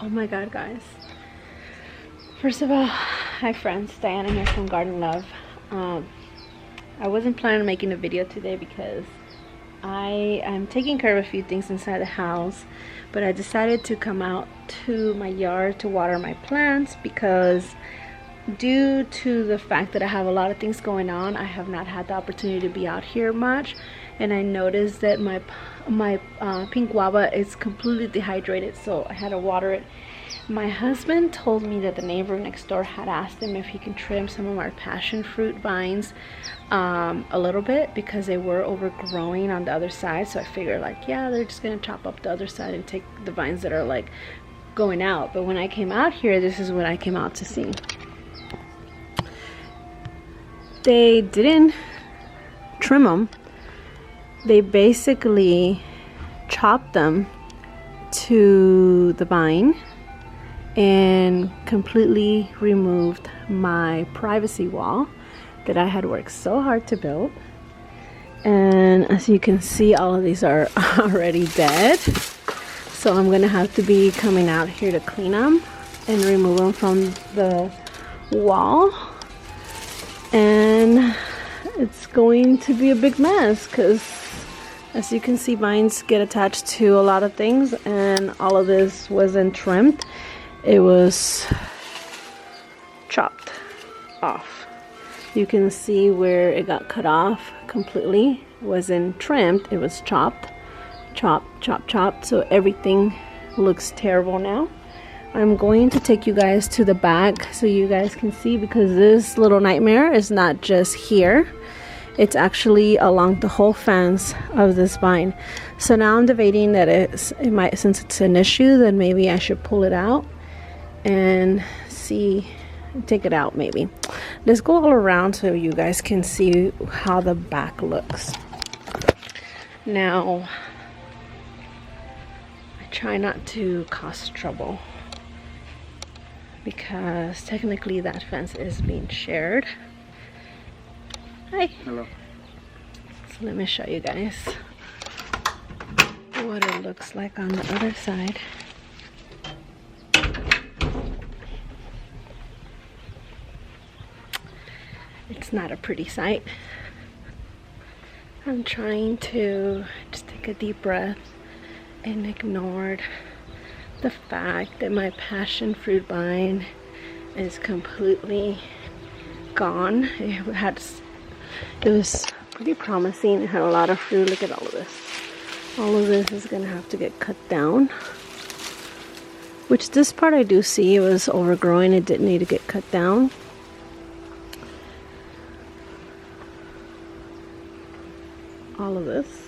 Oh my god, guys. First of all, hi friends, Diana here from Garden Love. I wasn't planning on making a video today because I'm taking care of a few things inside the house, but I decided to come out to my yard to water my plants because due to the fact that I have a lot of things going on, I have not had the opportunity to be out here much, and I noticed that my pink guava is completely dehydrated, so I had to water it. My husband told me that the neighbor next door had asked him if he can trim some of our passion fruit vines a little bit because they were overgrowing on the other side. So I figured, like, yeah, they're just gonna chop up the other side and take the vines that are like going out. But when I came out here, this is what I came out to see. They didn't trim them. They basically chopped them to the vine and completely removed my privacy wall that I had worked so hard to build. And as you can see, all of these are already dead, so I'm gonna have to be coming out here to clean them and remove them from the wall. And it's going to be a big mess because, as you can see, vines get attached to a lot of things, and all of this wasn't trimmed. It was chopped off. You can see where it got cut off completely. It wasn't trimmed, it was chopped. So everything looks terrible now. I'm going to take you guys to the back so you guys can see, because this little nightmare is not just here. It's actually along the whole fence of this vine. So now I'm debating that it might, since it's an issue, then maybe I should pull it out and see, take it out maybe. Let's go all around so you guys can see how the back looks. Now, I try not to cause trouble because technically that fence is being shared. Hi. Hello. So let me show you guys what it looks like on the other side. It's not a pretty sight. I'm trying to just take a deep breath and ignore the fact that my passion fruit vine is completely gone. It was pretty promising. It had a lot of fruit. Look at all of this. All of this is gonna have to get cut down. Which this part I do see, it was overgrowing. It didn't need to get cut down. All of this.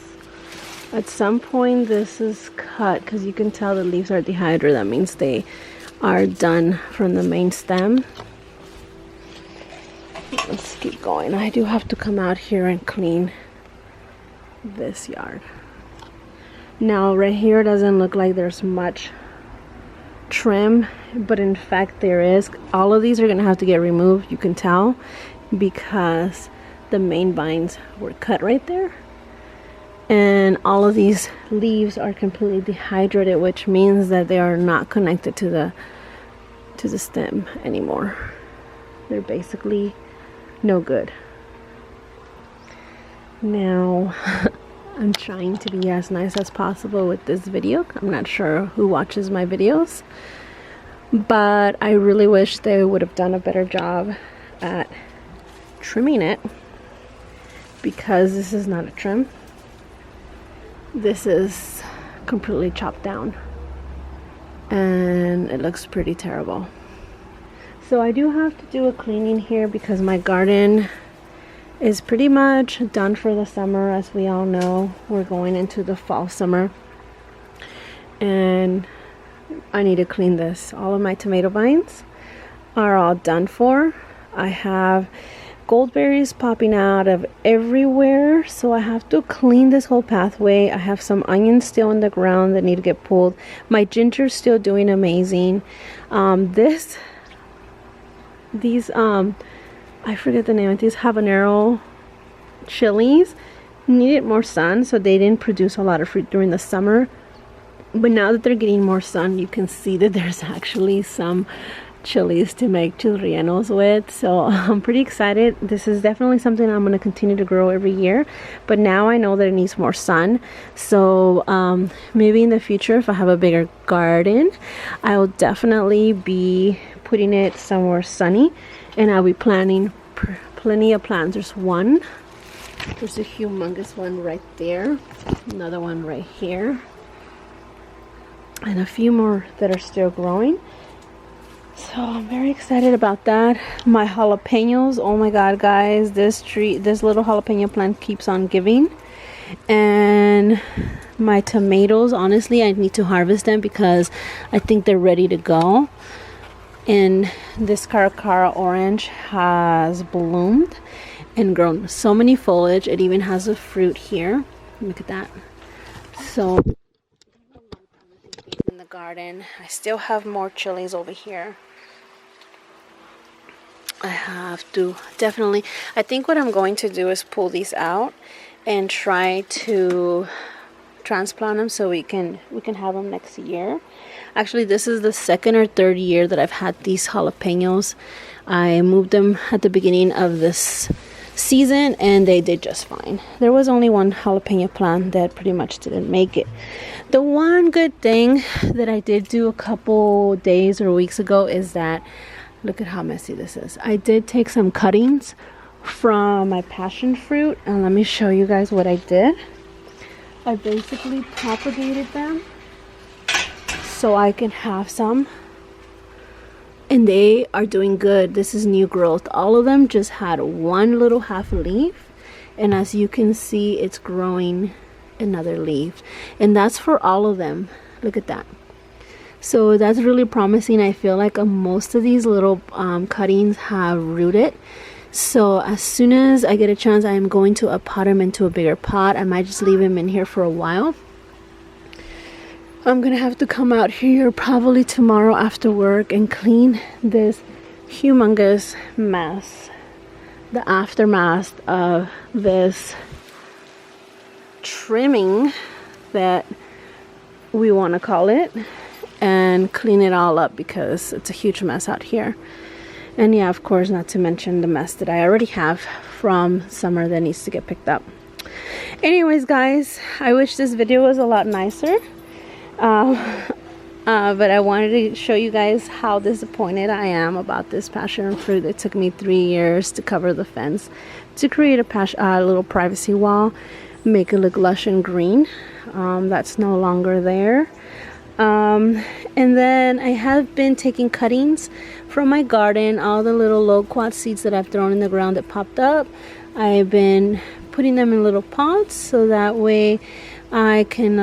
At some point this is cut because you can tell the leaves are dehydrated. That means they are done from the main stem. Let's keep going. I do have to come out here and clean this yard. Now right here doesn't look like there's much trim, but in fact there is. All of these are gonna have to get removed, you can tell, because the main vines were cut right there. And all of these leaves are completely dehydrated, which means that they are not connected to the stem anymore. They're basically no good. Now I'm trying to be as nice as possible with this video. I'm not sure who watches my videos, but I really wish they would have done a better job at trimming it, because this is not a trim. This is completely chopped down and it looks pretty terrible. So I do have to do a cleaning here because my garden is pretty much done for the summer. As we all know, we're going into the fall summer and I need to clean this. All of my tomato vines are all done for. I have goldberries popping out of everywhere, so I have to clean this whole pathway. I have some onions still in the ground that need to get pulled. My ginger's still doing amazing. These I forget the name of these habanero chilies needed more sun, so they didn't produce a lot of fruit during the summer. But now that they're getting more sun, you can see that there's actually some chilies to make chili rellenos with. So I'm pretty excited. This is definitely something I'm going to continue to grow every year, but now I know that it needs more sun. So maybe in the future, if I have a bigger garden, I will definitely be putting it somewhere sunny, and I'll be planting plenty of plants. There's a humongous one right there, another one right here, and a few more that are still growing. So I'm very excited about that. My jalapenos, oh my god guys, this little jalapeno plant keeps on giving. And my tomatoes, honestly, I need to harvest them because I think they're ready to go. And this caracara orange has bloomed and grown so many foliage. It even has a fruit here. Look at that. So in the garden, I still have more chilies over here. I have to definitely, I think what I'm going to do is pull these out and try to transplant them so we can have them next year. Actually, this is the second or third year that I've had these jalapenos. I moved them at the beginning of this season and they did just fine. There was only one jalapeno plant that pretty much didn't make it. The one good thing that I did do a couple days or weeks ago is that, look at how messy this is. I did take some cuttings from my passion fruit, and let me show you guys what I did. I basically propagated them so I can have some, and they are doing good. This is new growth. All of them just had one little half leaf, and as you can see, it's growing another leaf, and that's for all of them. Look at that. So that's really promising. I feel like most of these little cuttings have rooted. So as soon as I get a chance, I am going to pot them into a bigger pot. I might just leave them in here for a while. I'm gonna have to come out here probably tomorrow after work and clean this humongous mess, the aftermath of this trimming that we want to call it, and clean it all up because it's a huge mess out here. And yeah, of course, not to mention the mess that I already have from summer that needs to get picked up. Anyways guys, I wish this video was a lot nicer, but I wanted to show you guys how disappointed I am about this passion fruit. It took me 3 years to cover the fence, to create a little privacy wall, make it look lush and green. That's no longer there. And then I have been taking cuttings from my garden, all the little loquat seeds that I've thrown in the ground that popped up. I've been putting them in little pots so that way I can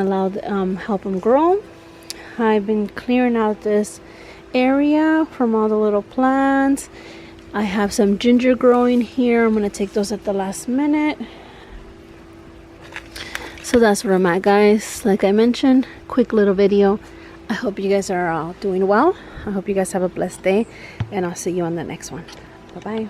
help them grow. I've been clearing out this area from all the little plants. I have some ginger growing here. I'm going to take those at the last minute. So that's where I'm at, guys. Like I mentioned, quick little video. I hope you guys are all doing well. I hope you guys have a blessed day, and I'll see you on the next one. Bye-bye.